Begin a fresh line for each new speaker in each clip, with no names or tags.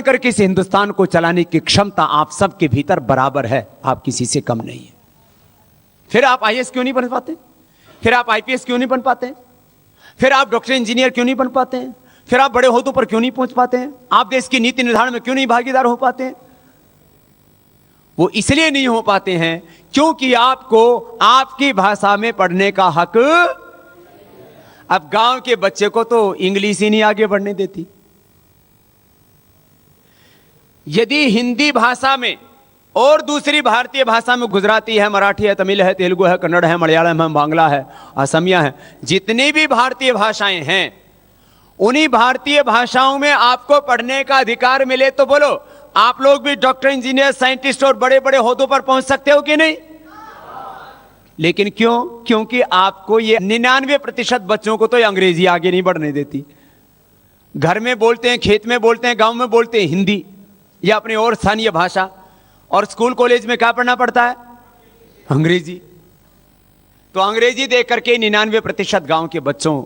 मिलकर के इस हिंदुस्तान को चलाने की क्षमता आप सबके भीतर बराबर है, आप किसी से कम नहीं है। फिर आप आईएएस क्यों नहीं बन पाते? फिर आप आईपीएस क्यों नहीं बन पाते? फिर आप डॉक्टर इंजीनियर क्यों नहीं बन पाते हैं? फिर आप बड़े ओहदों पर क्यों नहीं पहुंच पाते हैं? आप देश की नीति निर्धारण में क्यों नहीं भागीदार हो पाते हैं? वो इसलिए नहीं हो पाते हैं क्योंकि आपको आपकी भाषा में पढ़ने का हक, अब गांव के बच्चे को तो इंग्लिश ही नहीं आगे बढ़ने देती। यदि हिंदी भाषा में और दूसरी भारतीय भाषा में गुजराती है, मराठी है, तमिल है, तेलुगु है, कन्नड़ है, मलयालम है, बांग्ला है, असमिया है, जितनी भी भारतीय भाषाएं हैं, उन्हीं भारतीय भाषाओं में आपको पढ़ने का अधिकार मिले तो बोलो आप लोग भी डॉक्टर, इंजीनियर, साइंटिस्ट और बड़े बड़े ओहदों पर पहुंच सकते हो कि नहीं? लेकिन क्यों? क्योंकि आपको ये 99% बच्चों को तो ये अंग्रेजी आगे नहीं बढ़ने देती। घर में बोलते हैं, खेत में बोलते हैं, गांव में बोलते हैं हिंदी या अपनी और स्थानीय भाषा, और स्कूल कॉलेज में क्या पढ़ना पड़ता है? अंग्रेजी। तो अंग्रेजी देख करके 99% गांव के बच्चों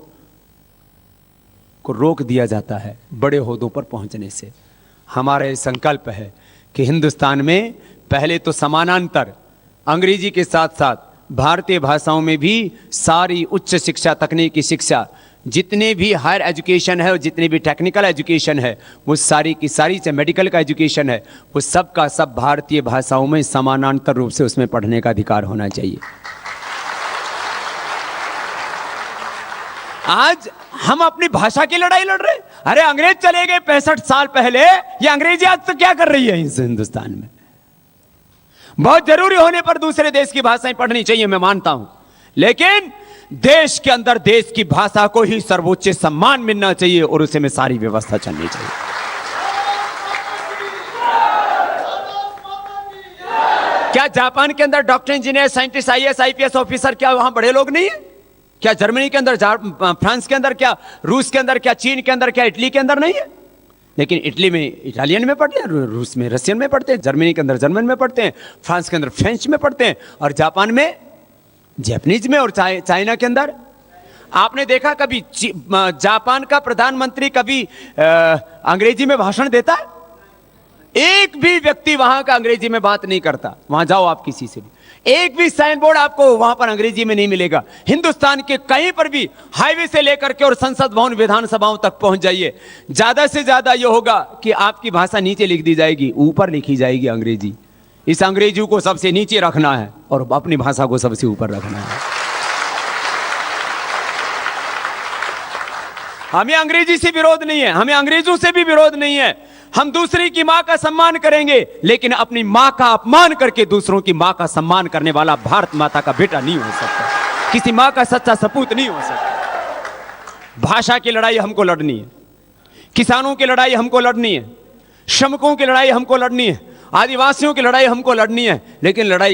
को रोक दिया जाता है बड़े ओहदों पर पहुंचने से। हमारा ये संकल्प है कि हिंदुस्तान में पहले तो समानांतर अंग्रेजी के साथ साथ भारतीय भाषाओं में भी सारी उच्च शिक्षा, तकनीकी शिक्षा, जितने भी हायर एजुकेशन है और जितने भी टेक्निकल एजुकेशन है, वो सारी की सारी, चाहे मेडिकल का एजुकेशन है, वो सब का सब भारतीय भाषाओं में समानांतर रूप से उसमें पढ़ने का अधिकार होना चाहिए। आज हम अपनी भाषा की लड़ाई लड़ रहे हैं। अरे अंग्रेज चले गए 65 साल पहले, ये अंग्रेजी आज तो क्या कर रही है इस हिंदुस्तान में? बहुत जरूरी होने पर दूसरे देश की भाषाएं पढ़नी चाहिए, मैं मानता हूं, लेकिन देश के अंदर देश की भाषा को ही सर्वोच्च सम्मान मिलना चाहिए और उसे में सारी व्यवस्था चलनी चाहिए। क्या जापान के अंदर doctor, engineer, scientist, IAS, IPS officer, क्या वहां बड़े लोग नहीं है? क्या जर्मनी के अंदर, फ्रांस के अंदर, क्या रूस के अंदर, क्या चीन के अंदर, क्या इटली के अंदर नहीं है? लेकिन इटली में इटालियन में पढ़ते हैं, रूस में रशियन में पढ़ते हैं, जर्मनी के अंदर जर्मन में पढ़ते हैं, फ्रांस के अंदर फ्रेंच में पढ़ते हैं, और जापान में जापानीज में, और चाइना के अंदर। आपने देखा कभी जापान का प्रधानमंत्री कभी अंग्रेजी में भाषण देता है? एक भी व्यक्ति वहां का अंग्रेजी में बात नहीं करता। वहां जाओ आप किसी से भी, एक भी साइन बोर्ड आपको वहां पर अंग्रेजी में नहीं मिलेगा। हिंदुस्तान के कहीं पर भी हाईवे से लेकर के और संसद भवन, विधानसभाओं तक पहुंच जाइए, ज्यादा से ज्यादा यह होगा कि आपकी भाषा नीचे लिख दी जाएगी, ऊपर लिखी जाएगी अंग्रेजी। इस अंग्रेजी को सबसे नीचे रखना है और अपनी भाषा को सबसे ऊपर रखना है। हमें अंग्रेजी से विरोध नहीं है, हमें अंग्रेजों से भी विरोध नहीं है। हम दूसरी की मां का सम्मान करेंगे, लेकिन अपनी मां का अपमान करके दूसरों की मां का सम्मान करने वाला भारत माता का बेटा नहीं हो सकता, किसी मां का सच्चा सपूत नहीं हो सकता। भाषा की लड़ाई हमको लड़नी है, किसानों की लड़ाई हमको लड़नी है, श्रमिकों की लड़ाई हमको लड़नी है, आदिवासियों की लड़ाई हमको लड़नी है, लेकिन लड़ाई